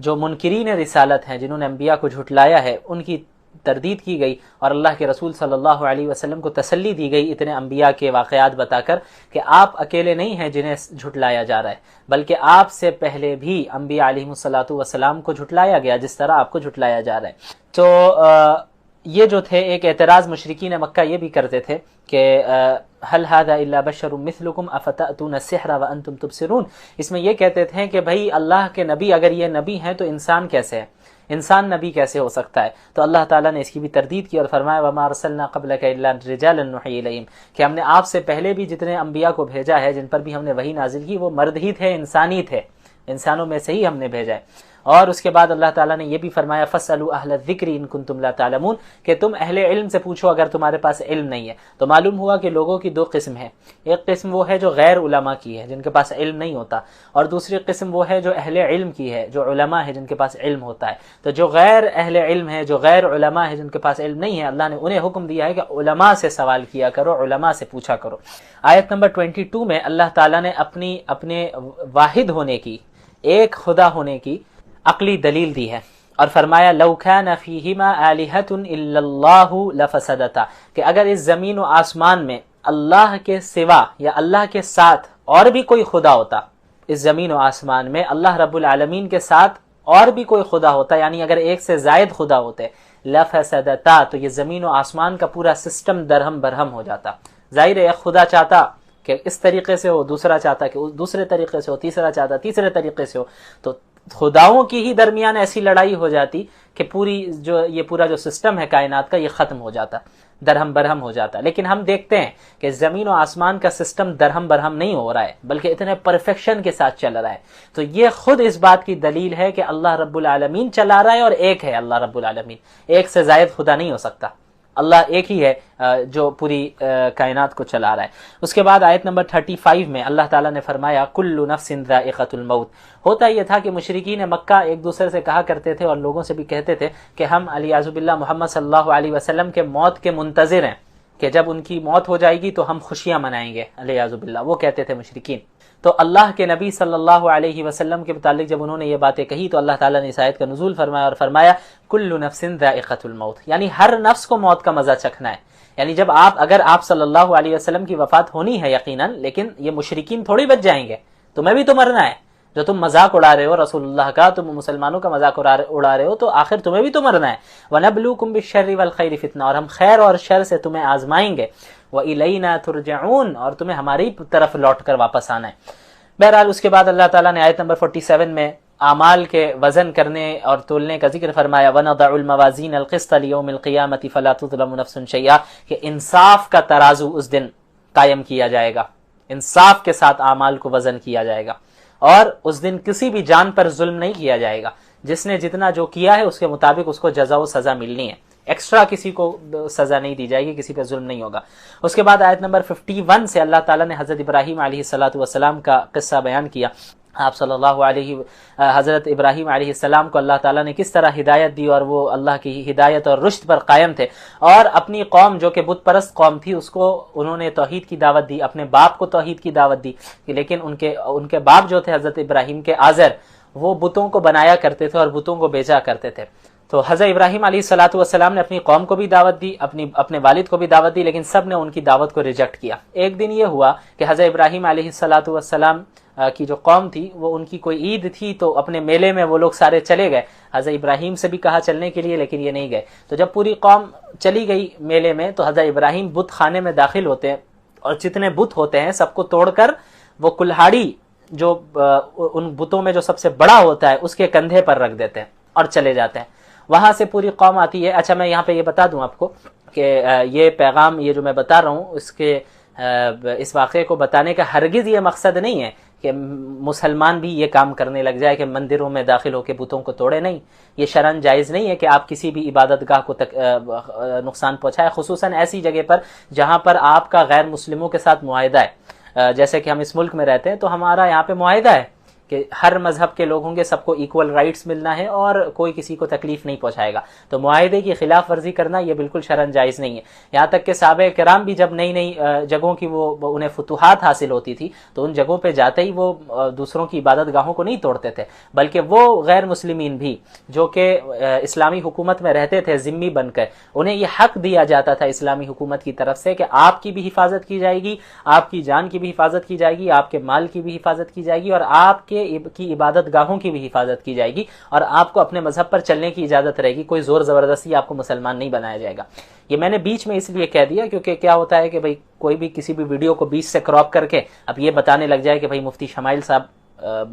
جو منکرین رسالت ہیں، جنہوں نے انبیاء کو جھٹلایا ہے، ان کی تردید کی گئی اور اللہ کے رسول صلی اللہ علیہ وسلم کو تسلی دی گئی اتنے انبیاء کے واقعات بتا کر کہ آپ اکیلے نہیں ہیں جنہیں جھٹلایا جا رہا ہے، بلکہ آپ سے پہلے بھی انبیاء علیہ الصلاۃ والسلام کو جھٹلایا گیا جس طرح آپ کو جھٹلایا جا رہا ہے۔ تو یہ جو تھے، ایک اعتراض مشرکین مکہ یہ بھی کرتے تھے کہ هل هذا الا بشر مثلكم افتأتون السحر وانتم تبصرون، اس میں یہ کہتے تھے کہ بھائی اللہ کے نبی اگر یہ نبی ہیں تو انسان کیسے ہے، انسان نبی کیسے ہو سکتا ہے؟ تو اللہ تعالیٰ نے اس کی بھی تردید کی اور فرمایا وما ارسلنا قبلک الا رجالا نوحی الیہم، کہ ہم نے آپ سے پہلے بھی جتنے انبیاء کو بھیجا ہے، جن پر بھی ہم نے وحی نازل کی، وہ مرد ہی تھے، انسانی تھے، انسانوں میں سے ہی ہم نے بھیجا ہے۔ اور اس کے بعد اللہ تعالیٰ نے یہ بھی فرمایا فَاسْأَلُوا أَهْلَ الذِّكْرِ إِن كُنتُمْ لَا تَعْلَمُونَ، کہ تم اہل علم سے پوچھو اگر تمہارے پاس علم نہیں ہے۔ تو معلوم ہوا کہ لوگوں کی دو قسم ہے، ایک قسم وہ ہے جو غیر علماء کی ہے، جن کے پاس علم نہیں ہوتا، اور دوسری قسم وہ ہے جو اہل علم کی ہے، جو علماء ہے، جن کے پاس علم ہوتا ہے۔ تو جو غیر اہل علم ہے، جو غیر علماء ہے، جن کے پاس علم نہیں ہے، اللہ نے انہیں حکم دیا ہے کہ علماء سے سوال کیا کرو، علماء سے پوچھا کرو۔ آیت نمبر 22 میں اللہ تعالیٰ نے اپنے واحد ہونے کی، ایک خدا ہونے کی عقلی دلیل دی ہے اور فرمایا لو کان فیہما آلہۃ الا اللہ لفسدتا، کہ اگر اس زمین و آسمان میں اللہ کے سوا یا اللہ کے ساتھ اور بھی کوئی خدا ہوتا، اس زمین و آسمان میں اللہ رب العالمین کے ساتھ اور بھی کوئی خدا ہوتا، یعنی اگر ایک سے زائد خدا ہوتے، لفسدتا، تو یہ زمین و آسمان کا پورا سسٹم درہم برہم ہو جاتا۔ ظاہر ہے ایک خدا چاہتا کہ اس طریقے سے ہو، دوسرا چاہتا کہ دوسرے طریقے سے ہو، تیسرا چاہتا تیسرے طریقے سے ہو، تو خداؤں کی ہی درمیان ایسی لڑائی ہو جاتی کہ یہ پورا جو سسٹم ہے کائنات کا، یہ ختم ہو جاتا، درہم برہم ہو جاتا۔ لیکن ہم دیکھتے ہیں کہ زمین و آسمان کا سسٹم درہم برہم نہیں ہو رہا ہے، بلکہ اتنے پرفیکشن کے ساتھ چل رہا ہے۔ تو یہ خود اس بات کی دلیل ہے کہ اللہ رب العالمین چلا رہا ہے، اور ایک ہے اللہ رب العالمین، ایک سے زائد خدا نہیں ہو سکتا، اللہ ایک ہی ہے جو پوری کائنات کو چلا رہا ہے۔ اس کے بعد آیت نمبر 35 میں اللہ تعالیٰ نے فرمایا کل نفس ذائقۃ الموت۔ ہوتا یہ تھا کہ مشرکین مکہ ایک دوسرے سے کہا کرتے تھے اور لوگوں سے بھی کہتے تھے کہ ہم علیہ باللہ محمد صلی اللہ علیہ وسلم کے موت کے منتظر ہیں، کہ جب ان کی موت ہو جائے گی تو ہم خوشیاں منائیں گے، علیہ باللہ، وہ کہتے تھے مشرکین۔ تو اللہ کے نبی صلی اللہ علیہ وسلم کے متعلق جب انہوں نے یہ باتیں کہی تو اللہ تعالیٰ نے اس آیت کا نزول فرمایا اور فرمایا کل نفس ذائقۃ الموت، یعنی ہر نفس کو موت کا مزہ چکھنا ہے۔ یعنی جب اگر آپ صلی اللہ علیہ وسلم کی وفات ہونی ہے یقیناً، لیکن یہ مشرکین تھوڑی بچ جائیں گے، تمہیں بھی تو مرنا ہے۔ جو تم مذاق اڑا رہے ہو رسول اللہ کا، تم مسلمانوں کا مذاق اڑا رہے ہو، تو آخر تمہیں بھی تو مرنا ہے۔ وَنَبْلُوكُمْ بِالشَّرِّ وَالْخَيْرِ فِتْنَةً، اور ہم خیر اور شر سے تمہیں آزمائیں گے۔ وَإِلَيْنَا تُرْجَعُونَ، اور تمہیں ہماری طرف لوٹ کر واپس آنا ہے۔ بہرحال اس کے بعد اللہ تعالیٰ نے آیت نمبر 47 میں اعمال کے وزن کرنے اور تولنے کا ذکر فرمایا وَنَضَعُ الْمَوَازِينَ الْقِسْطَ لِيَوْمِ الْقِيَامَةِ فَلَا تُظْلَمُ نَفْسٌ شَيْئًا، کہ انصاف کا ترازو اس دن قائم کیا جائے گا، انصاف کے ساتھ اعمال کو وزن کیا جائے گا، اور اس دن کسی بھی جان پر ظلم نہیں کیا جائے گا، جس نے جتنا جو کیا ہے اس کے مطابق اس کو جزا و سزا ملنی ہے، ایکسٹرا کسی کو سزا نہیں دی جائے گی، کسی پہ ظلم نہیں ہوگا۔ اس کے بعد آیت نمبر 51 سے اللہ تعالیٰ نے حضرت ابراہیم علیہ السلام کا قصہ بیان کیا۔ آپ صلی اللہ علیہ حضرت ابراہیم علیہ السلام کو اللہ تعالیٰ نے کس طرح ہدایت دی، اور وہ اللہ کی ہدایت اور رشد پر قائم تھے، اور اپنی قوم جو کہ بت پرست قوم تھی اس کو انہوں نے توحید کی دعوت دی، اپنے باپ کو توحید کی دعوت دی، لیکن ان کے باپ جو تھے حضرت ابراہیم کے آزر، وہ بتوں کو بنایا کرتے تھے اور بتوں کو بیچا کرتے تھے۔ تو حضرت ابراہیم علیہ السلام نے اپنی قوم کو بھی دعوت دی، اپنے والد کو بھی دعوت دی، لیکن سب نے ان کی دعوت کو ریجیکٹ کیا۔ ایک دن یہ ہوا کہ حضرت ابراہیم علیہ السلام کی جو قوم تھی، وہ ان کی کوئی عید تھی، تو اپنے میلے میں وہ لوگ سارے چلے گئے۔ حضرت ابراہیم سے بھی کہا چلنے کے لیے، لیکن یہ نہیں گئے۔ تو جب پوری قوم چلی گئی میلے میں، تو حضرت ابراہیم بت خانے میں داخل ہوتے ہیں، اور جتنے بت ہوتے ہیں سب کو توڑ کر وہ کلہاڑی جو ان بتوں میں جو سب سے بڑا ہوتا ہے اس کے کندھے پر رکھ دیتے ہیں اور چلے جاتے ہیں۔ وہاں سے پوری قوم آتی ہے۔ اچھا میں یہاں پہ یہ بتا دوں آپ کو کہ یہ پیغام، یہ جو میں بتا رہا ہوں، اس واقعے کو بتانے کا ہرگز یہ مقصد نہیں ہے کہ مسلمان بھی یہ کام کرنے لگ جائے کہ مندروں میں داخل ہو کے بتوں کو توڑے، نہیں، یہ شرعاً جائز نہیں ہے کہ آپ کسی بھی عبادت گاہ کو نقصان پہنچائے، خصوصاً ایسی جگہ پر جہاں پر آپ کا غیر مسلموں کے ساتھ معاہدہ ہے۔ جیسے کہ ہم اس ملک میں رہتے ہیں تو ہمارا یہاں پہ معاہدہ ہے کہ ہر مذہب کے لوگ ہوں گے، سب کو ایکول رائٹس ملنا ہے اور کوئی کسی کو تکلیف نہیں پہنچائے گا، تو معاہدے کی خلاف ورزی کرنا یہ بالکل شرعاً جائز نہیں ہے۔ یہاں تک کہ صحابہ کرام بھی جب نئی نئی جگہوں کی وہ انہیں فتوحات حاصل ہوتی تھی تو ان جگہوں پہ جاتے ہی وہ دوسروں کی عبادت گاہوں کو نہیں توڑتے تھے، بلکہ وہ غیر مسلمین بھی جو کہ اسلامی حکومت میں رہتے تھے ذمہ بن کر، انہیں یہ حق دیا جاتا تھا اسلامی حکومت کی طرف سے کہ آپ کی بھی حفاظت کی جائے گی، آپ کی جان کی بھی حفاظت کی جائے گی، آپ کے مال کی بھی حفاظت کی جائے گی، اور آپ کی عبادت گاہوں کی بھی حفاظت کی جائے گی، اور آپ کو اپنے مذہب پر چلنے کی اجازت رہے گی، کوئی زور زبردستی آپ کو مسلمان نہیں بنایا جائے گا۔ یہ میں نے بیچ میں اس لیے کہہ دیا کیونکہ کیا ہوتا ہے کہ بھئی کوئی بھی کسی بھی ویڈیو کو بیچ سے کراپ کر کے اب یہ بتانے لگ جائے کہ بھئی مفتی شمائل صاحب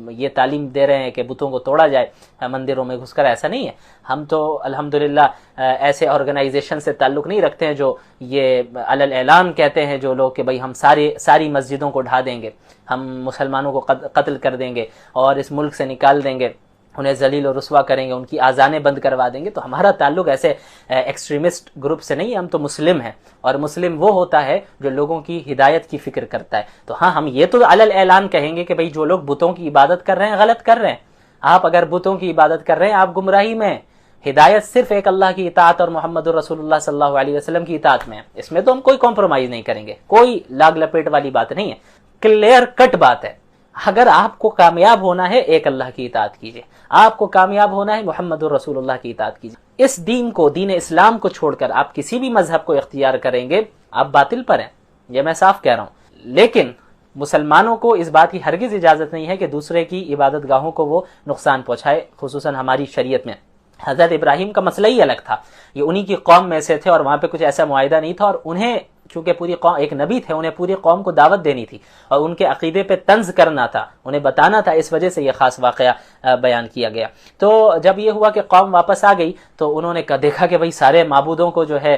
یہ تعلیم دے رہے ہیں کہ بتوں کو توڑا جائے مندروں میں گھس کر، ایسا نہیں ہے۔ ہم تو الحمدللہ ایسے آرگنائزیشن سے تعلق نہیں رکھتے ہیں جو یہ علی الاعلان کہتے ہیں جو لوگ کہ بھئی ہم ساری مسجدوں کو ڈھا دیں گے، ہم مسلمانوں کو قتل کر دیں گے اور اس ملک سے نکال دیں گے، انہیں ذلیل و رسوا کریں گے، ان کی آذانیں بند کروا دیں گے۔ تو ہمارا تعلق ایسے ایکسٹریمسٹ گروپ سے نہیں ہے، ہم تو مسلم ہیں، اور مسلم وہ ہوتا ہے جو لوگوں کی ہدایت کی فکر کرتا ہے۔ تو ہاں ہم یہ تو علی الاعلان کہیں گے کہ بھئی جو لوگ بتوں کی عبادت کر رہے ہیں غلط کر رہے ہیں۔ آپ اگر بتوں کی عبادت کر رہے ہیں آپ گمراہی میں، ہدایت صرف ایک اللہ کی اطاعت اور محمد الرسول اللہ صلی اللہ علیہ وسلم کی اطاعت میں ہے، اس میں تو ہم کوئی کمپرومائز نہیں کریں گے، کوئی لاگ لپیٹ والی بات نہیں ہے، کلیئر کٹ بات ہے۔ اگر آپ کو کامیاب ہونا ہے ایک اللہ کی اطاعت کیجئے، آپ کو کامیاب ہونا ہے محمد الرسول اللہ کی اطاعت کیجئے۔ اس دین کو، دین اسلام کو چھوڑ کر آپ کسی بھی مذہب کو اختیار کریں گے آپ باطل پر ہیں، یہ میں صاف کہہ رہا ہوں۔ لیکن مسلمانوں کو اس بات کی ہرگز اجازت نہیں ہے کہ دوسرے کی عبادت گاہوں کو وہ نقصان پہنچائے، خصوصاً ہماری شریعت میں۔ حضرت ابراہیم کا مسئلہ ہی الگ تھا، یہ انہی کی قوم میں سے تھے اور وہاں پہ کچھ ایسا معاہدہ نہیں تھا، اور انہیں چونکہ پوری قوم ایک نبی تھے، انہیں پوری قوم کو دعوت دینی تھی اور ان کے عقیدے پہ طنز کرنا تھا، انہیں بتانا تھا، اس وجہ سے یہ خاص واقعہ بیان کیا گیا۔ تو جب یہ ہوا کہ قوم واپس آ گئی تو انہوں نے دیکھا کہ بھئی سارے معبودوں کو جو ہے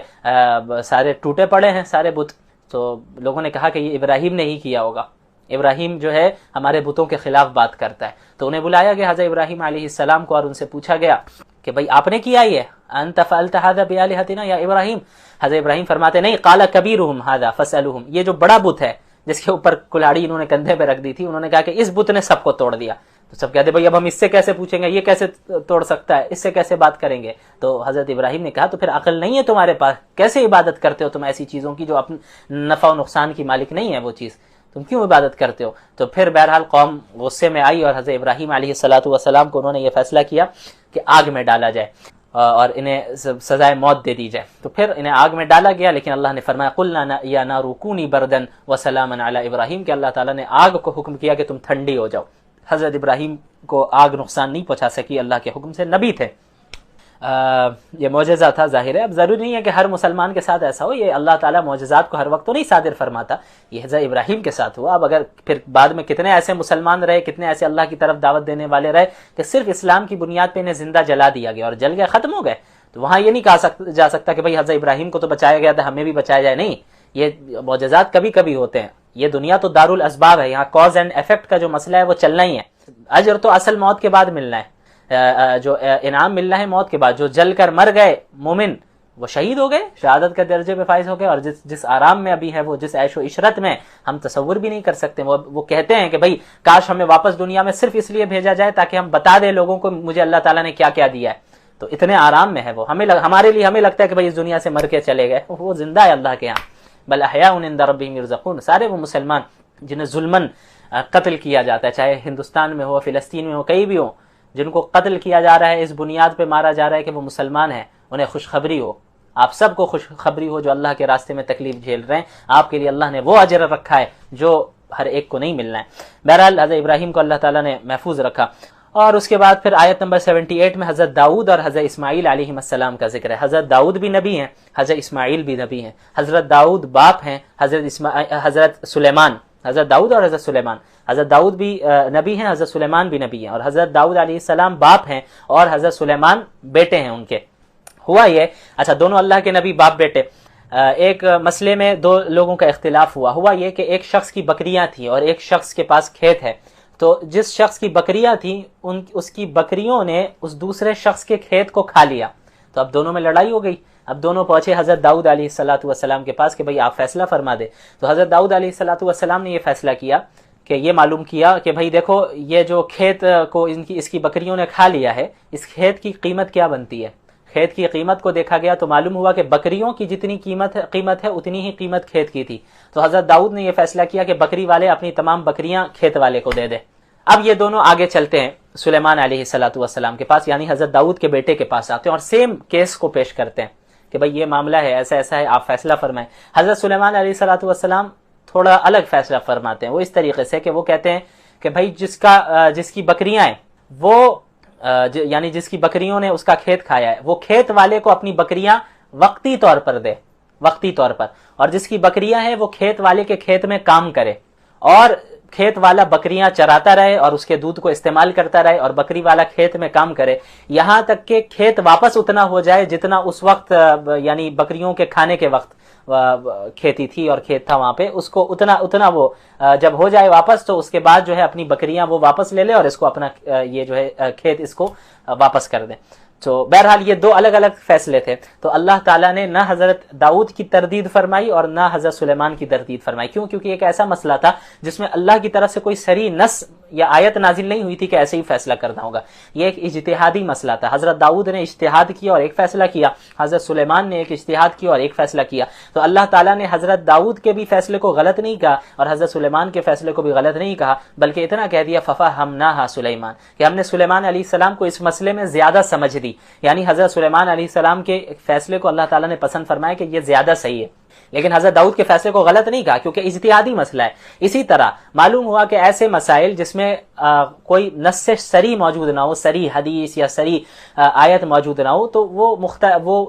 سارے ٹوٹے پڑے ہیں سارے بت، تو لوگوں نے کہا کہ یہ ابراہیم نے ہی کیا ہوگا، ابراہیم جو ہے ہمارے بتوں کے خلاف بات کرتا ہے۔ تو انہیں بلایا گیا حضرت ابراہیم علیہ السلام کو اور ان سے پوچھا گیا کہ بھئی آپ نے کیا یہ انت فعلت هذا بآلهتنا یا ابراہیم؟ حضرت ابراہیم فرماتے نہیں، قال کبیرهم هذا فاسألوهم، یہ جو بڑا بت ہے جس کے اوپر کلاڑی انہوں نے کندھے پہ رکھ دی تھی، انہوں نے کہا کہ اس بت نے سب کو توڑ دیا۔ تو سب کہتے بھئی اب ہم اس سے کیسے پوچھیں گے، یہ کیسے توڑ سکتا ہے، اس سے کیسے بات کریں گے؟ تو حضرت ابراہیم نے کہا تو پھر عقل نہیں ہے تمہارے پاس، کیسے عبادت کرتے ہو تم ایسی چیزوں کی جو اپنے نفع و نقصان کی مالک نہیں ہے وہ چیز، تم کیوں عبادت کرتے ہو؟ تو پھر بہرحال قوم غصے میں آئی اور حضرت ابراہیم علیہ السلام کو انہوں نے یہ فیصلہ کیا کہ آگ میں ڈالا جائے اور انہیں سزائے موت دے دی جائے۔ تو پھر انہیں آگ میں ڈالا گیا، لیکن اللہ نے فرمایا قلنا یا نار کونی بردن وسلاما علی ابراہیم، کہ اللہ تعالیٰ نے آگ کو حکم کیا کہ تم ٹھنڈی ہو جاؤ۔ حضرت ابراہیم کو آگ نقصان نہیں پہنچا سکی اللہ کے حکم سے، نبی تھے۔ یہ معجزہ تھا ظاہر ہے، اب ضروری نہیں ہے کہ ہر مسلمان کے ساتھ ایسا ہو، یہ اللہ تعالیٰ معجزات کو ہر وقت تو نہیں صادر فرماتا، یہ حضرت ابراہیم کے ساتھ ہوا۔ اب اگر پھر بعد میں کتنے ایسے مسلمان رہے، کتنے ایسے اللہ کی طرف دعوت دینے والے رہے کہ صرف اسلام کی بنیاد پہ انہیں زندہ جلا دیا گیا اور جل گئے، ختم ہو گئے، تو وہاں یہ نہیں کہا جا سکتا کہ بھئی حضرت ابراہیم کو تو بچایا گیا تھا ہمیں بھی بچایا جائے، نہیں، یہ معجزات کبھی کبھی ہوتے ہیں۔ یہ دنیا تو دارالاسباب ہے، یہاں کاز اینڈ ایفیکٹ کا جو مسئلہ ہے وہ چلنا ہی ہے۔ اجر تو اصل موت کے بعد ملنا ہے، جو انعام ملنا ہے موت کے بعد۔ جو جل کر مر گئے مومن وہ شہید ہو گئے، شہادت کے درجے پہ فائز ہو گئے، اور جس آرام میں ابھی ہے وہ جس عیش و عشرت میں ہم تصور بھی نہیں کر سکتے۔ وہ کہتے ہیں کہ بھئی کاش ہمیں واپس دنیا میں صرف اس لیے بھیجا جائے تاکہ ہم بتا دیں لوگوں کو مجھے اللہ تعالیٰ نے کیا کیا دیا ہے، تو اتنے آرام میں ہے وہ۔ ہمارے لیے ہمیں لگتا ہے کہ بھئی اس دنیا سے مر کے چلے گئے، وہ زندہ ہے اللہ کے ہاں۔ بل احیاء عند ربہم یرزقون، سارے وہ مسلمان جنہیں ظلماً قتل کیا جاتا ہے، چاہے ہندوستان میں ہو، فلسطین میں ہو، کہیں بھی ہو، جن کو قتل کیا جا رہا ہے اس بنیاد پہ مارا جا رہا ہے کہ وہ مسلمان ہیں، انہیں خوشخبری ہو، آپ سب کو خوشخبری ہو جو اللہ کے راستے میں تکلیف جھیل رہے ہیں، آپ کے لیے اللہ نے وہ اجر رکھا ہے جو ہر ایک کو نہیں ملنا ہے۔ بہرحال حضرت ابراہیم کو اللہ تعالیٰ نے محفوظ رکھا، اور اس کے بعد پھر آیت نمبر 78 میں حضرت داؤد اور حضرت اسماعیل علیہ السلام کا ذکر ہے۔ حضرت داؤد بھی نبی ہیں، حضرت اسماعیل بھی نبی ہیں۔ حضرت داؤد باپ ہیں حضرت سلیمان، حضرت داؤد اور حضرت سلیمان، حضرت داؤد بھی نبی ہیں، حضرت سلیمان بھی نبی ہیں، اور حضرت داؤد علیہ السلام باپ ہیں اور حضرت سلیمان بیٹے ہیں ان کے۔ ہوا یہ، اچھا دونوں اللہ کے نبی باپ بیٹے، ایک مسئلے میں دو لوگوں کا اختلاف ہوا یہ کہ ایک شخص کی بکریاں تھیں اور ایک شخص کے پاس کھیت ہے، تو جس شخص کی بکریاں تھیں اس کی بکریوں نے اس دوسرے شخص کے کھیت کو کھا لیا، تو اب دونوں میں لڑائی ہو گئی۔ اب دونوں پہنچے حضرت داؤد علیہ السلام کے پاس کہ بھئی آپ فیصلہ فرما دے۔ تو حضرت داؤد علیہ السلام نے یہ فیصلہ کیا کہ یہ معلوم کیا کہ بھائی دیکھو یہ جو کھیت کو اس کی بکریوں نے کھا لیا ہے، اس کھیت کی قیمت کیا بنتی ہے؟ کھیت کی قیمت کو دیکھا گیا تو معلوم ہوا کہ بکریوں کی جتنی قیمت ہے اتنی ہی قیمت کھیت کی تھی. تو حضرت داؤد نے یہ فیصلہ کیا کہ بکری والے اپنی تمام بکریاں کھیت والے کو دے دے. اب یہ دونوں آگے چلتے ہیں سلیمان علیہ السلام کے پاس، یعنی حضرت داؤد کے بیٹے کے پاس آتے ہیں اور سیم کیس کو پیش کرتے ہیں کہ بھائی یہ معاملہ ہے، ایسا ایسا ہے، آپ فیصلہ فرمائیں. حضرت سلیمان علیہ السلام تھوڑا الگ فیصلہ فرماتے ہیں. وہ اس طریقے سے کہ وہ کہتے ہیں کہ بھائی جس کی بکریاں ہیں وہ یعنی جس کی بکریوں نے اس کا کھیت کھایا ہے، وہ کھیت والے کو اپنی بکریاں وقتی طور پر دے، وقتی طور پر، اور جس کی بکریاں ہیں وہ کھیت والے کے کھیت میں کام کرے اور کھیت والا بکریاں چراتا رہے اور اس کے دودھ کو استعمال کرتا رہے اور بکری والا کھیت میں کام کرے، یہاں تک کہ کھیت واپس اتنا ہو جائے جتنا اس وقت یعنی بکریوں کے کھانے کے وقت کھیتی تھی اور کھیت تھا وہاں پہ، اس کو اتنا وہ جب ہو جائے واپس تو اس کے بعد جو ہے اپنی بکریاں وہ واپس لے لے اور اس کو اپنا یہ جو ہے کھیت اس کو واپس کر دیں. تو بہرحال یہ دو الگ الگ فیصلے تھے. تو اللہ تعالیٰ نے نہ حضرت داؤد کی تردید فرمائی اور نہ حضرت سلیمان کی تردید فرمائی. کیوں؟ کیونکہ ایک ایسا مسئلہ تھا جس میں اللہ کی طرف سے کوئی صریح نص یا آیت نازل نہیں ہوئی تھی کہ ایسے ہی فیصلہ کرنا ہوگا. یہ ایک اجتہادی مسئلہ تھا. حضرت داؤد نے اجتہاد کیا اور ایک فیصلہ کیا، حضرت سلیمان نے ایک اجتہاد کیا اور ایک فیصلہ کیا. تو اللہ تعالیٰ نے حضرت داؤد کے بھی فیصلے کو غلط نہیں کہا اور حضرت سلیمان کے فیصلے کو بھی غلط نہیں کہا، بلکہ اتنا کہہ دیا فَفَهَمْنَاهَا سلیمان، کہ ہم نے سلیمان علیہ السلام کو اس مسئلے میں زیادہ سمجھ دی. یعنی حضرت سلیمان علیہ السلام کے فیصلے کو اللہ تعالیٰ نے پسند فرمایا کہ یہ زیادہ صحیح ہے، لیکن حضرت داؤد کے فیصلے کو غلط نہیں کہا کیونکہ اجتہادی مسئلہ ہے. اسی طرح معلوم ہوا کہ ایسے مسائل جس میں کوئی نص صریح موجود نہ ہو، صریح حدیث یا صریح آیت موجود نہ ہو، تو وہ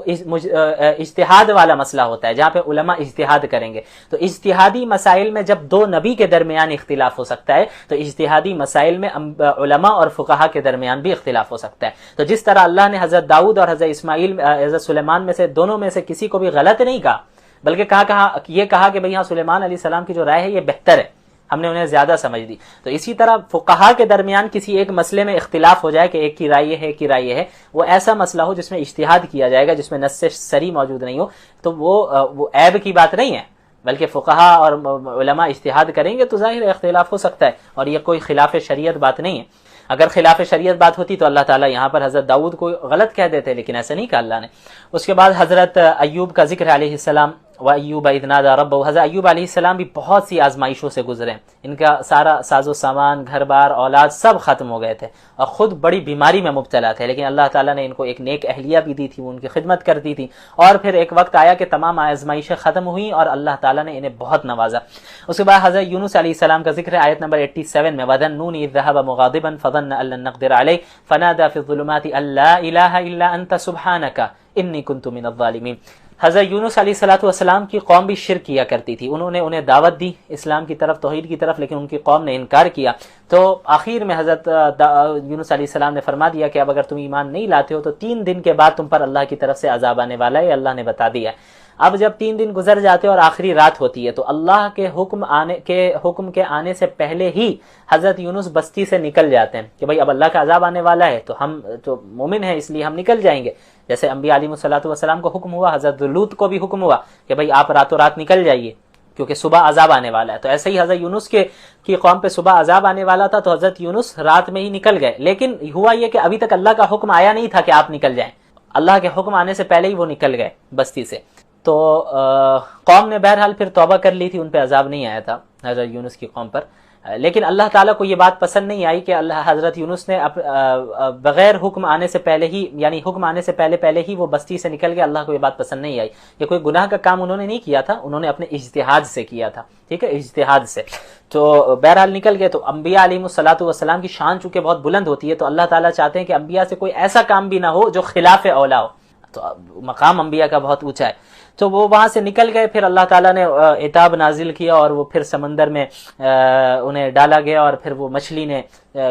اجتہاد والا مسئلہ ہوتا ہے جہاں پہ علماء اجتہاد کریں گے. تو اجتہادی مسائل میں جب دو نبی کے درمیان اختلاف ہو سکتا ہے تو اجتہادی مسائل میں علماء اور فقہا کے درمیان بھی اختلاف ہو سکتا ہے. تو جس طرح اللہ نے حضرت داؤد اور حضرت سلیمان میں سے دونوں میں سے کسی کو بھی غلط نہیں کہا، بلکہ یہ کہا کہ بھئی ہاں سلیمان علیہ السلام کی جو رائے ہے یہ بہتر ہے، ہم نے انہیں زیادہ سمجھ دی. تو اسی طرح فقہا کے درمیان کسی ایک مسئلے میں اختلاف ہو جائے کہ ایک کی رائے یہ ہے، ایک کی رائے یہ ہے، وہ ایسا مسئلہ ہو جس میں اجتہاد کیا جائے گا، جس میں نص صریح موجود نہیں ہو، تو وہ عیب کی بات نہیں ہے، بلکہ فقہا اور علماء اجتہاد کریں گے تو ظاہر اختلاف ہو سکتا ہے اور یہ کوئی خلاف شریعت بات نہیں ہے. اگر خلاف شریعت بات ہوتی تو اللہ تعالیٰ یہاں پر حضرت داؤد کو غلط کہہ دیتے، لیکن ایسا نہیں کہا اللہ نے. اس کے بعد حضرت ایوب کا ذکر علیہ السلام، وَأَيُّوبَ إِذْ نَادَىٰ رَبَّهُ. حضرت ایوب علیہ السلام بھی بہت سی آزمائشوں سے گزرے، ان کا سارا ساز و سامان، گھر بار، اولاد سب ختم ہو گئے تھے اور خود بڑی بیماری میں مبتلا تھے، لیکن اللہ تعالیٰ نے ان کو ایک نیک اہلیہ بھی دی تھی، وہ ان کی خدمت کرتی تھی. اور پھر ایک وقت آیا کہ تمام آزمائشیں ختم ہوئیں اور اللہ تعالیٰ نے انہیں بہت نوازا. اس کے بعد حضرت یونس علیہ السلام کا ذکر ہے آیت نمبر 87 میں، وَذَنُّونِ إِذْ ذَهَبَ مُغَاضِبًا فَظَنَّ أَن لَّن نَّقْدِرَ عَلَيْهِ فَنَادَىٰ فِي الظُّلُمَاتِ أَن لَّا إِلَٰهَ إِلَّا أَنتَ سُبْحَانَكَ إِنِّي كُنتُ مِنَ الظَّالِمِينَ. حضرت یونس علیہ السلام کی قوم بھی شرک کیا کرتی تھی، انہیں دعوت دی اسلام کی طرف، توحید کی طرف، لیکن ان کی قوم نے انکار کیا. تو آخر میں حضرت یونس علیہ السلام نے فرما دیا کہ اب اگر تم ایمان نہیں لاتے ہو تو 3 دن کے بعد تم پر اللہ کی طرف سے عذاب آنے والا ہے، اللہ نے بتا دیا. اب جب 3 دن گزر جاتے اور آخری رات ہوتی ہے تو اللہ کے حکم کے آنے سے پہلے ہی حضرت یونس بستی سے نکل جاتے ہیں کہ بھئی اب اللہ کا عذاب آنے والا ہے تو ہم تو مومن ہیں اس لیے ہم نکل جائیں گے. جیسے انبیاء علیہ السلام کو حکم ہوا، حضرت لوط کو بھی حکم ہوا کہ بھئی آپ راتوں رات نکل جائیے کیونکہ صبح عذاب آنے والا ہے. تو ایسے ہی حضرت یونس کی قوم پہ صبح عذاب آنے والا تھا تو حضرت یونس رات میں ہی نکل گئے. لیکن ہوا یہ کہ ابھی تک اللہ کا حکم آیا نہیں تھا کہ آپ نکل جائیں، اللہ کے حکم آنے سے پہلے ہی وہ نکل گئے بستی سے. تو قوم نے بہرحال پھر توبہ کر لی تھی، ان پہ عذاب نہیں آیا تھا حضرت یونس کی قوم پر. لیکن اللہ تعالیٰ کو یہ بات پسند نہیں آئی کہ حضرت یونس نے بغیر حکم آنے سے پہلے ہی، یعنی حکم آنے سے پہلے ہی وہ بستی سے نکل گئے. اللہ کو یہ بات پسند نہیں آئی. یہ کوئی گناہ کا کام انہوں نے نہیں کیا تھا، انہوں نے اپنے اجتہاد سے کیا تھا، ٹھیک ہے، اجتہاد سے. تو بہرحال نکل گئے. تو انبیاء علیہ السلام کی شان چونکہ بہت بلند ہوتی ہے تو اللہ تعالیٰ چاہتے ہیں کہ انبیاء سے کوئی ایسا کام بھی نہ ہو جو خلاف اولا ہو. تو مقام انبیاء کا بہت اونچا ہے. تو وہ وہاں سے نکل گئے. پھر اللہ تعالیٰ نے عتاب نازل کیا اور وہ پھر سمندر میں انہیں ڈالا گیا اور پھر وہ مچھلی نے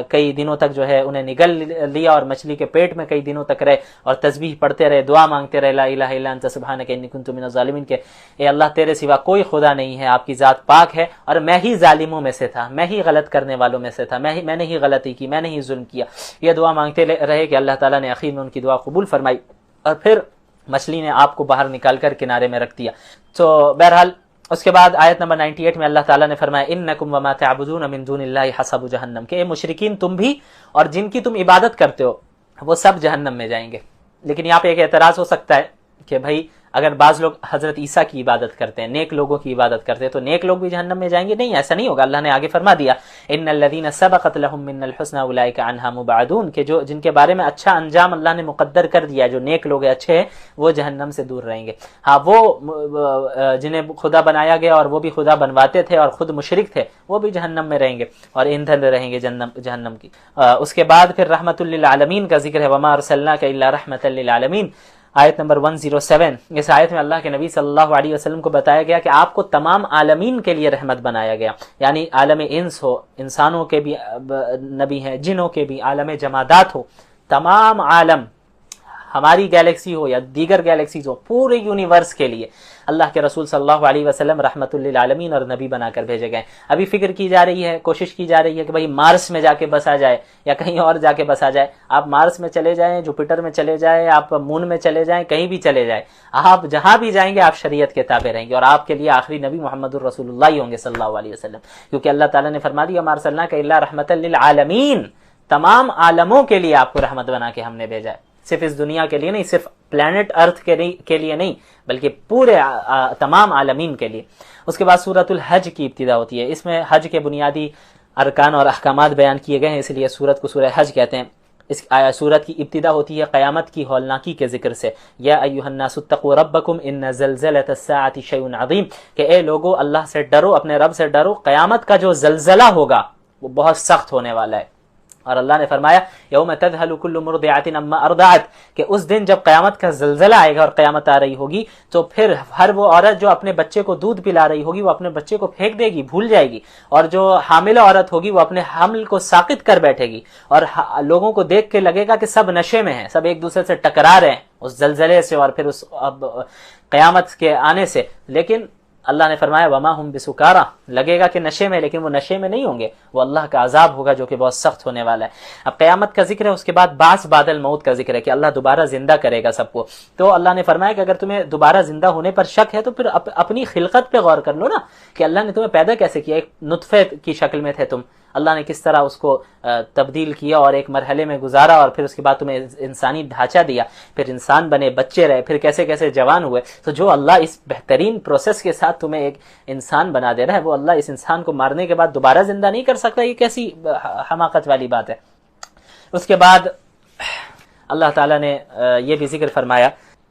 کئی دنوں تک جو ہے انہیں نگل لیا اور مچھلی کے پیٹ میں کئی دنوں تک رہے اور تسبیح پڑھتے رہے، دعا مانگتے رہے، لا الہ الا انت سبحانک انی کنت من الظالمین، کہ اے اللہ تیرے سوا کوئی خدا نہیں ہے، آپ کی ذات پاک ہے اور میں ہی ظالموں میں سے تھا، میں ہی غلط کرنے والوں میں سے تھا، میں نے ہی غلطی کی، میں نے ہی ظلم کیا. یہ دعا مانگتے رہے کہ اللہ تعالیٰ نے آخر میں ان کی دعا قبول فرمائی اور پھر مچھلی نے آپ کو باہر نکال کر کنارے میں رکھ دیا. تو بہرحال اس کے بعد آیت نمبر 98 میں اللہ تعالیٰ نے فرمایا انکم وما تعبدون من دون اللہ حسب جہنم، کہ اے مشرکین تم بھی اور جن کی تم عبادت کرتے ہو وہ سب جہنم میں جائیں گے۔ لیکن یہاں پہ ایک اعتراض ہو سکتا ہے کہ بھائی اگر بعض لوگ حضرت عیسیٰ کی عبادت کرتے ہیں، نیک لوگوں کی عبادت کرتے ہیں، تو نیک لوگ بھی جہنم میں جائیں گے؟ نہیں، ایسا نہیں ہوگا۔ اللہ نے آگے فرما دیا ان الذین سبقت لهم من الحسنى اولئک عنها مبعدون، کہ جو جن کے بارے میں اچھا انجام اللہ نے مقدر کر دیا، جو نیک لوگ ہیں، اچھے ہیں، وہ جہنم سے دور رہیں گے۔ ہاں، وہ جنہیں خدا بنایا گیا اور وہ بھی خدا بنواتے تھے اور خود مشرک تھے، وہ بھی جہنم میں رہیں گے اور ایندھن رہیں گے جہنم کی۔ اس کے بعد پھر رحمت للعالمین کا ذکر ہے، وما ارسلناک الا رحمۃ للعالمین، آیت نمبر 107۔ اس آیت میں اللہ کے نبی صلی اللہ علیہ وسلم کو بتایا گیا کہ آپ کو تمام عالمین کے لیے رحمت بنایا گیا، یعنی عالم انس ہو، انسانوں کے بھی نبی ہیں، جنوں کے بھی، عالم جمادات ہو، تمام عالم، ہماری گیلیکسی ہو یا دیگر گیلیکسیز ہو، پورے یونیورس کے لیے اللہ کے رسول صلی اللہ علیہ وسلم رحمت للعالمین اور نبی بنا کر بھیجے گئے۔ ابھی فکر کی جا رہی ہے، کوشش کی جا رہی ہے کہ بھئی مارس میں جا کے بسا جائے یا کہیں اور جا کے بسا جائے۔ آپ مارس میں چلے جائیں، جوپیٹر میں چلے جائیں، آپ مون میں چلے جائیں، کہیں بھی چلے جائیں، آپ جہاں بھی جائیں گے آپ شریعت کے تابع رہیں گے، اور آپ کے لیے آخری نبی محمد الرسول اللہ ہی ہوں گے صلی اللہ علیہ وسلم، کیونکہ اللہ تعالیٰ نے فرما دیا وما ارسلناک الا رحمۃ للعالمین، تمام عالموں کے لیے آپ کو رحمت بنا کے ہم نے بھیجا ہے، صرف اس دنیا کے لیے نہیں، صرف پلانٹ ارتھ کے لیے نہیں، بلکہ پورے تمام عالمین کے لیے۔ اس کے بعد سورۃ الحج کی ابتدا ہوتی ہے، اس میں حج کے بنیادی ارکان اور احکامات بیان کیے گئے ہیں، اس لیے سورت کو سورہ حج کہتے ہیں۔ اس سورت کی ابتدا ہوتی ہے قیامت کی ہولناکی کے ذکر سے، یا ایھا الناس اتقوا ربکم ان زلزلۃ الساعۃ شیء عظیم، کہ اے لوگو اللہ سے ڈرو، اپنے رب سے ڈرو، قیامت کا جو زلزلہ ہوگا وہ بہت سخت ہونے والا ہے۔ اور اللہ نے فرمایا یوم تذہل کل مرضعۃ عما ارضعت، کہ اس دن جب قیامت کا زلزلہ آئے گا اور قیامت آ رہی ہوگی تو پھر ہر وہ عورت جو اپنے بچے کو دودھ پلا رہی ہوگی وہ اپنے بچے کو پھینک دے گی، بھول جائے گی، اور جو حاملہ عورت ہوگی وہ اپنے حمل کو ساقط کر بیٹھے گی، اور لوگوں کو دیکھ کے لگے گا کہ سب نشے میں ہیں، سب ایک دوسرے سے ٹکرا رہے ہیں اس زلزلے سے اور پھر اس قیامت کے آنے سے۔ لیکن اللہ نے فرمایا وما ہم بسکارا، لگے گا کہ نشے میں، لیکن وہ نشے میں نہیں ہوں گے، وہ اللہ کا عذاب ہوگا جو کہ بہت سخت ہونے والا ہے۔ اب قیامت کا ذکر ہے، اس کے بعد بعث بعد الموت کا ذکر ہے کہ اللہ دوبارہ زندہ کرے گا سب کو۔ تو اللہ نے فرمایا کہ اگر تمہیں دوبارہ زندہ ہونے پر شک ہے تو پھر اپنی خلقت پہ غور کر لو نا، کہ اللہ نے تمہیں پیدا کیسے کیا، ایک نطفے کی شکل میں تھے تم، اللہ نے کس طرح اس کو تبدیل کیا اور ایک مرحلے میں گزارا، اور پھر اس کے بعد تمہیں انسانی ڈھانچہ دیا، پھر انسان بنے، بچے رہے، پھر کیسے کیسے جوان ہوئے۔ تو جو اللہ اس بہترین پروسیس کے ساتھ تمہیں ایک انسان بنا دے رہا ہے، وہ اللہ اس انسان کو مارنے کے بعد دوبارہ زندہ نہیں کر سکتا، یہ کیسی حماقت والی بات ہے۔ اس کے بعد اللہ تعالیٰ نے یہ بھی ذکر فرمایا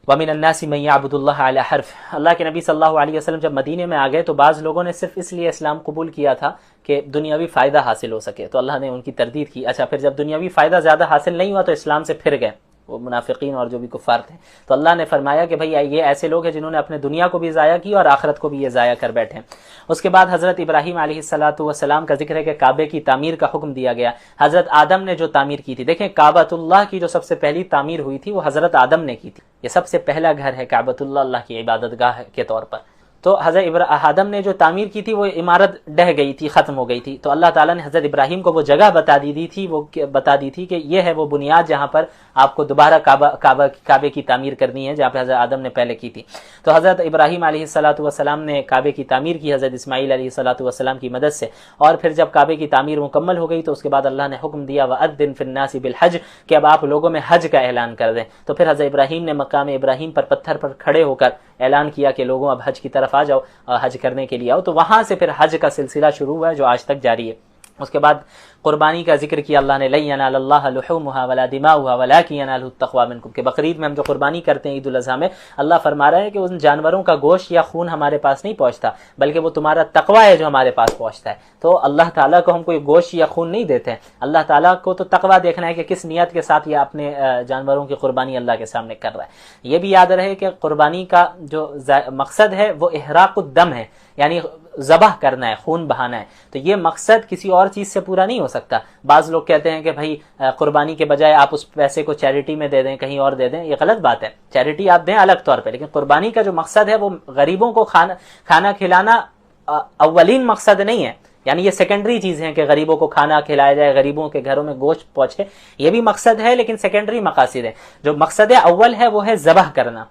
وَمِنَ النَّاسِ مَن يَعْبُدُ اللَّهَ عَلَى حَرْفٍ، اللہ کے نبی صلی اللہ علیہ وسلم جب مدینے میں آ گئے تو بعض لوگوں نے صرف اس لیے اسلام قبول کیا تھا کہ دنیاوی فائدہ حاصل ہو سکے، تو اللہ نے ان کی تردید کی۔ اچھا، پھر جب دنیاوی فائدہ زیادہ حاصل نہیں ہوا تو اسلام سے پھر گئے وہ منافقین اور جو بھی کفار تھے، تو اللہ نے فرمایا کہ بھئی یہ ایسے لوگ ہیں جنہوں نے اپنے دنیا کو بھی ضائع کی اور آخرت کو بھی یہ ضائع کر بیٹھے۔ اس کے بعد حضرت ابراہیم علیہ السلام کا ذکر ہے کہ کعبے کی تعمیر کا حکم دیا گیا۔ حضرت آدم نے جو تعمیر کی تھی، دیکھیں کعبۃ اللہ کی جو سب سے پہلی تعمیر ہوئی تھی وہ حضرت آدم نے کی تھی، یہ سب سے پہلا گھر ہے کعبۃ اللہ، اللہ کی عبادت گاہ کے طور پر۔ تو حضرت آدم نے جو تعمیر کی تھی وہ عمارت ڈہ گئی تھی، ختم ہو گئی تھی، تو اللہ تعالیٰ نے حضرت ابراہیم کو وہ جگہ بتا دی تھی کہ یہ ہے وہ بنیاد جہاں پر آپ کو دوبارہ کعبے کی تعمیر کرنی ہے، جہاں پہ حضرت آدم نے پہلے کی تھی۔ تو حضرت ابراہیم علیہ السلام نے کعبے کی تعمیر کی حضرت اسماعیل علیہ السلام کی مدد سے، اور پھر جب کعبے کی تعمیر مکمل ہو گئی تو اس کے بعد اللہ نے حکم دیا وَأَذِّن فِي النَّاسِ بِالْحَجِّ، کہ اب آپ لوگوں میں حج کا اعلان کر دیں۔ تو پھر حضرت ابراہیم نے مقام ابراہیم پر پتھر پر کھڑے ہو کر اعلان کیا کہ لوگوں اب حج کی طرف آ جاؤ، حج کرنے کے لیے آؤ، تو وہاں سے پھر حج کا سلسلہ شروع ہوا ہے جو آج تک جاری ہے۔ اس کے بعد قربانی کا ذکر کیا اللہ نے، لن ینال اللہ لحومها ولا دماؤها ولکن ینالہ التقوی منکم، کہ بقرعید میں ہم جو قربانی کرتے ہیں، عید الاضحیٰ میں، اللہ فرما رہا ہے کہ ان جانوروں کا گوشت یا خون ہمارے پاس نہیں پہنچتا، بلکہ وہ تمہارا تقوی ہے جو ہمارے پاس پہنچتا ہے۔ تو اللہ تعالیٰ کو ہم کوئی گوشت یا خون نہیں دیتے ہیں، اللہ تعالیٰ کو تو تقوی دیکھنا ہے کہ کس نیت کے ساتھ یہ اپنے جانوروں کی قربانی اللہ کے سامنے کر رہا ہے۔ یہ بھی یاد رہے کہ قربانی کا جو مقصد ہے وہ احراق الدم ہے، یعنی ذبح کرنا ہے، خون بہانا ہے، تو یہ مقصد کسی اور چیز سے پورا نہیں ہو سکتا۔ بعض لوگ کہتے ہیں کہ بھائی قربانی کے بجائے آپ اس پیسے کو چیریٹی میں دے دیں، کہیں اور دے دیں، یہ غلط بات ہے، چیریٹی آپ دیں الگ طور پہ، لیکن قربانی کا جو مقصد ہے وہ غریبوں کو کھانا کھلانا اولین مقصد نہیں ہے، یعنی یہ سیکنڈری چیز ہے کہ غریبوں کو کھانا کھلایا جائے، غریبوں کے گھروں میں گوشت پہنچے، یہ بھی مقصد ہے لیکن سیکنڈری مقاصد ہے۔ جو مقصد اول ہے وہ ہے ذبح کرنا،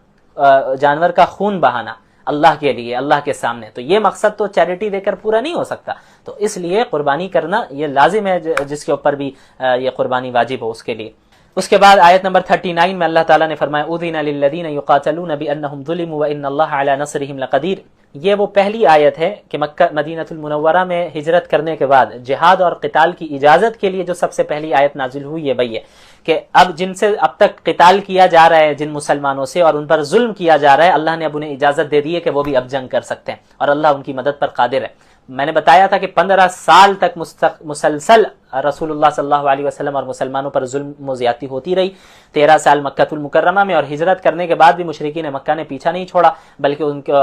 جانور کا خون بہانا۔ اللہ کے لیے، اللہ کے سامنے، تو یہ مقصد تو چیریٹی دے کر پورا نہیں ہو سکتا، تو اس لیے قربانی کرنا یہ لازم ہے، جس کے اوپر بھی یہ قربانی واجب ہو اس کے لیے۔ اس کے بعد آیت نمبر 39 میں اللہ تعالیٰ نے فرمایا اذن للذین یقاتلون بانہم ظلموا وان اللہ علی نصرہم لقدیر۔ یہ وہ پہلی آیت ہے کہ مکہ مدینہ المنورہ میں ہجرت کرنے کے بعد جہاد اور قتال کی اجازت کے لیے جو سب سے پہلی آیت نازل ہوئی ہے وہی ہے کہ اب جن سے اب تک قتال کیا جا رہا ہے، جن مسلمانوں سے، اور ان پر ظلم کیا جا رہا ہے، اللہ نے اب انہیں اجازت دے دی ہے کہ وہ بھی اب جنگ کر سکتے ہیں اور اللہ ان کی مدد پر قادر ہے۔ میں نے بتایا تھا کہ 15 سال تک مسلسل رسول اللہ صلی اللہ علیہ وسلم اور مسلمانوں پر ظلم و زیادتی ہوتی رہی، 13 سال مکہ المکرمہ میں، اور ہجرت کرنے کے بعد بھی مشرکین مکہ نے پیچھا نہیں چھوڑا، بلکہ ان کے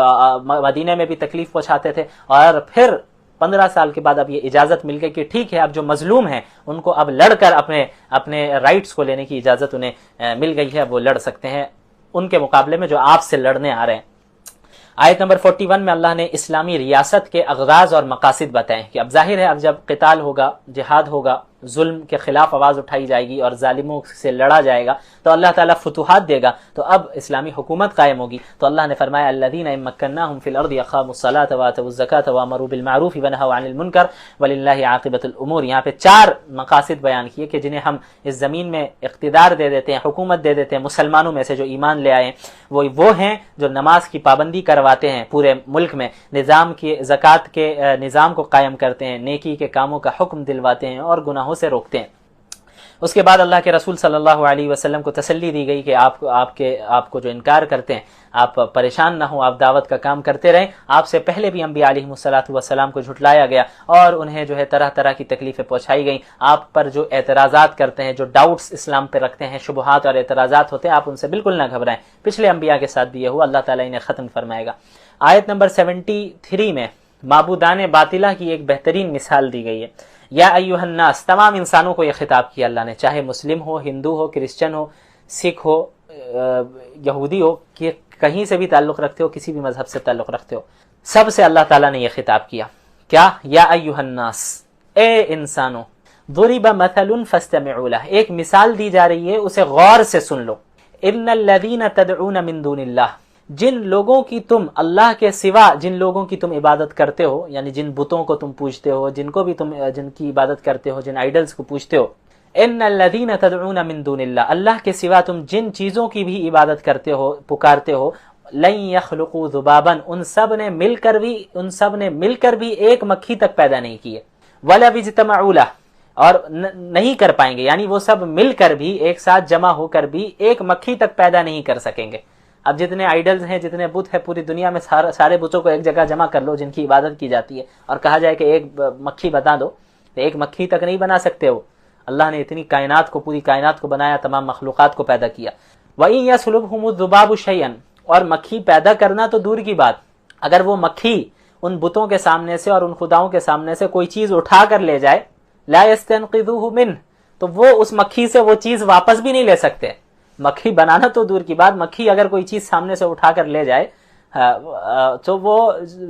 مدینہ میں بھی تکلیف پہنچاتے تھے، اور پھر 15 سال کے بعد اب یہ اجازت مل گئی کہ ٹھیک ہے اب جو مظلوم ہیں ان کو اب لڑ کر اپنے رائٹس کو لینے کی اجازت انہیں مل گئی ہے، وہ لڑ سکتے ہیں ان کے مقابلے میں جو آپ سے لڑنے آ رہے ہیں۔ آیت نمبر 41 میں اللہ نے اسلامی ریاست کے اغراض اور مقاصد بتائے کہ اب ظاہر ہے اب جب قتال ہوگا، جہاد ہوگا، ظلم کے خلاف آواز اٹھائی جائے گی اور ظالموں سے لڑا جائے گا تو اللہ تعالیٰ فتوحات دے گا، تو اب اسلامی حکومت قائم ہوگی۔ تو اللہ نے فرمایا الذین ان مکناہم فی الارض اقاموا الصلاۃ وآتوا الزکاۃ وامروا بالمعروف ونہوا عن المنکر وللہ عاقبۃ الامور۔ یہاں پہ 4 مقاصد بیان کیے کہ جنہیں ہم اس زمین میں اقتدار دے دیتے ہیں، حکومت دے دیتے ہیں مسلمانوں میں سے جو ایمان لے آئے ہیں، وہ ہیں جو نماز کی پابندی کرواتے ہیں پورے ملک میں، نظام کی زکوٰۃ کے نظام کو قائم کرتے ہیں، نیکی کے کاموں کا حکم دلواتے ہیں اور گناہوں سے روکتے ہیں۔ اس کے بعد اللہ کے رسول صلی اللہ علیہ وسلم کو تسلی دی گئی کہ آپ کو جو انکار کرتے ہیں آپ پریشان نہ ہوں، آپ دعوت کا کام کرتے رہیں۔ آپ سے پہلے بھی انبیاء علیہ السلام کو جھٹلایا گیا اور انہیں جو ہے طرح طرح کی تکلیفیں پہنچائی گئیں۔ آپ پر جو اعتراضات کرتے ہیں، جو ڈاؤٹس اسلام پہ رکھتے ہیں، شبہات اور اعتراضات ہوتے ہیں، آپ ان سے بالکل نہ گھبرائیں۔ پچھلے انبیاء کے ساتھ بھی یہ ہوا، اللہ تعالیٰ انہیں ختم فرمائے گا۔ آیت نمبر 73 میں معبودان باطلہ کی ایک بہترین مثال دی گئی ہے۔ یا ایھا الناس، تمام انسانوں کو یہ خطاب کیا اللہ نے، چاہے مسلم ہو، ہندو ہو، کرسچن ہو، سکھ ہو، یہودی ہو، کہ کہیں سے بھی تعلق رکھتے ہو، کسی بھی مذہب سے تعلق رکھتے ہو، سب سے اللہ تعالیٰ نے یہ خطاب کیا۔ کیا؟ یا ایھا الناس، اے انسانوں، ضرب مثل فاستمعوا لہ، ایک مثال دی جا رہی ہے، اسے غور سے سن لو۔ ان الذین تدعون من دون اللہ، جن لوگوں کی تم اللہ کے سوا جن لوگوں کی تم عبادت کرتے ہو، یعنی جن بتوں کو تم پوجتے ہو، جن کی عبادت کرتے ہو، جن آئیڈلز کو پوجتے ہو، ان الذین تدعون من دون اللہ، اللہ کے سوا تم جن چیزوں کی بھی عبادت کرتے ہو، پکارتے ہو، لن یخلقوا ذبابا، ان سب نے مل کر بھی ایک مکھی تک پیدا نہیں کی ہے، ولو اجتمعوا لہ، اور نہیں کر پائیں گے، یعنی وہ سب مل کر بھی ایک ساتھ جمع ہو کر بھی ایک مکھی تک پیدا نہیں کر سکیں گے۔ اب جتنے آئیڈلز ہیں، جتنے بت ہیں پوری دنیا میں، سارے بتوں کو ایک جگہ جمع کر لو جن کی عبادت کی جاتی ہے، اور کہا جائے کہ ایک مکھی بتا دو، تو ایک مکھی تک نہیں بنا سکتے وہ۔ اللہ نے اتنی کائنات کو، پوری کائنات کو بنایا، تمام مخلوقات کو پیدا کیا۔ وَإِن يَسْلُبْهُمُ الذُّبَابُ شَيْئًا، اور مکھی پیدا کرنا تو دور کی بات، اگر وہ مکھی ان بتوں کے سامنے سے اور ان خداؤں کے سامنے سے کوئی چیز اٹھا کر لے جائے، لَا يَسْتَنْقِذُوهُ مِنْهُ، تو وہ اس مکھی سے وہ چیز واپس بھی نہیں لے سکتے۔ مکھی بنانا تو دور کی بات، مکھی اگر کوئی چیز سامنے سے اٹھا کر لے جائے تو وہ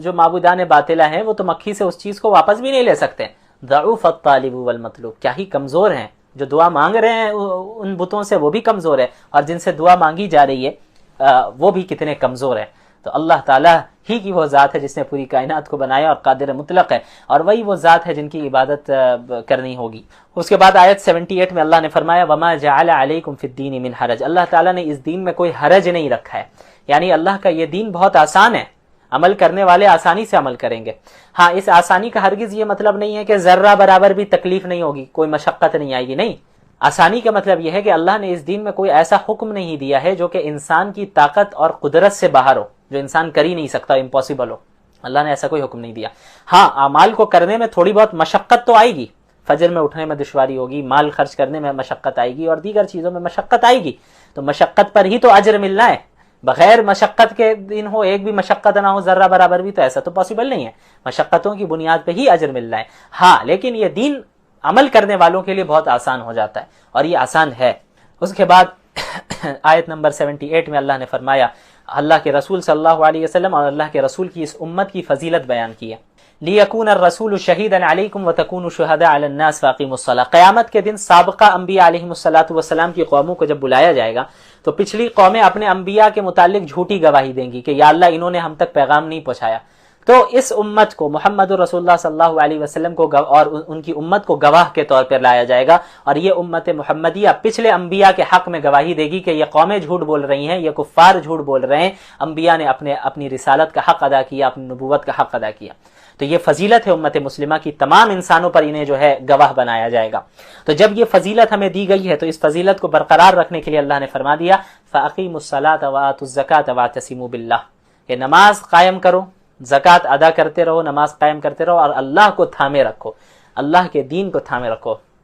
جو معبودان باطلہ ہیں وہ تو مکھی سے اس چیز کو واپس بھی نہیں لے سکتے۔ ضعف الطالب والمطلوب، کیا ہی کمزور ہیں جو دعا مانگ رہے ہیں ان بتوں سے، وہ بھی کمزور ہے، اور جن سے دعا مانگی جا رہی ہے وہ بھی کتنے کمزور ہیں۔ تو اللہ تعالیٰ ہی کی وہ ذات ہے جس نے پوری کائنات کو بنایا اور قادر مطلق ہے، اور وہی وہ ذات ہے جن کی عبادت کرنی ہوگی۔ اس کے بعد آیت 78 میں اللہ نے فرمایا وما جعل علیکم فی الدین من حرج، اللہ تعالیٰ نے اس دین میں کوئی حرج نہیں رکھا ہے، یعنی اللہ کا یہ دین بہت آسان ہے، عمل کرنے والے آسانی سے عمل کریں گے۔ ہاں، اس آسانی کا ہرگز یہ مطلب نہیں ہے کہ ذرہ برابر بھی تکلیف نہیں ہوگی، کوئی مشقت نہیں آئے گی، نہیں۔ آسانی کا مطلب یہ ہے کہ اللہ نے اس دین میں کوئی ایسا حکم نہیں دیا ہے جو کہ انسان کی طاقت اور قدرت سے باہر ہو، جو انسان کر ہی نہیں سکتا، امپاسبل ہو۔ اللہ نے ایسا کوئی حکم نہیں دیا۔ ہاں، اعمال کو کرنے میں تھوڑی بہت مشقت تو آئے گی، فجر میں اٹھنے میں دشواری ہوگی، مال خرچ کرنے میں مشقت آئے گی، اور دیگر چیزوں میں مشقت آئے گی، تو مشقت پر ہی تو اجر ملنا ہے۔ بغیر مشقت کے دن ہو، ایک بھی مشقت نہ ہو ذرہ برابر بھی، تو ایسا تو پاسبل نہیں ہے۔ مشقتوں کی بنیاد پہ ہی اجر ملنا ہے۔ ہاں، لیکن یہ دین عمل کرنے والوں کے لیے بہت آسان ہو جاتا ہے، اور یہ آسان ہے۔ اس کے بعد آیت نمبر 78 میں اللہ نے فرمایا، اللہ کے رسول صلی اللہ علیہ وسلم اور اللہ کے رسول کی اس امت کی فضیلت بیان کی ہے لیکون الرسول شہیدا علیکم وتکونوا شہداء علی الناس فاقیموا الصلاۃ. قیامت کے دن سابقہ انبیاء علیہم الصلاۃ والسلام کی قوموں کو جب بلایا جائے گا تو پچھلی قومیں اپنے انبیاء کے متعلق جھوٹی گواہی دیں گی کہ یا اللہ انہوں نے ہم تک پیغام نہیں پہنچایا. تو اس امت کو محمد رسول اللہ صلی اللہ علیہ وسلم کو اور ان کی امت کو گواہ کے طور پر لایا جائے گا، اور یہ امت محمدیہ پچھلے انبیاء کے حق میں گواہی دے گی کہ یہ قومیں جھوٹ بول رہی ہیں، یہ کفار جھوٹ بول رہے ہیں، انبیاء نے اپنی رسالت کا حق ادا کیا، اپنی نبوت کا حق ادا کیا. تو یہ فضیلت ہے امت مسلمہ کی، تمام انسانوں پر انہیں جو ہے گواہ بنایا جائے گا. تو جب یہ فضیلت ہمیں دی گئی ہے تو اس فضیلت کو برقرار رکھنے کے لیے اللہ نے فرما دیا فَأَقِيمُوا الصَّلَاةَ وَآتُوا الزَّكَاةَ وَاعْتَصِمُوا بِاللَّهِ، کہ نماز قائم کرو، زکوٰۃ ادا کرتے رہو، نماز قائم کرتے رہو، اور اللہ کو تھامے رکھو، اللہ کے دین کو تھامے رکھو.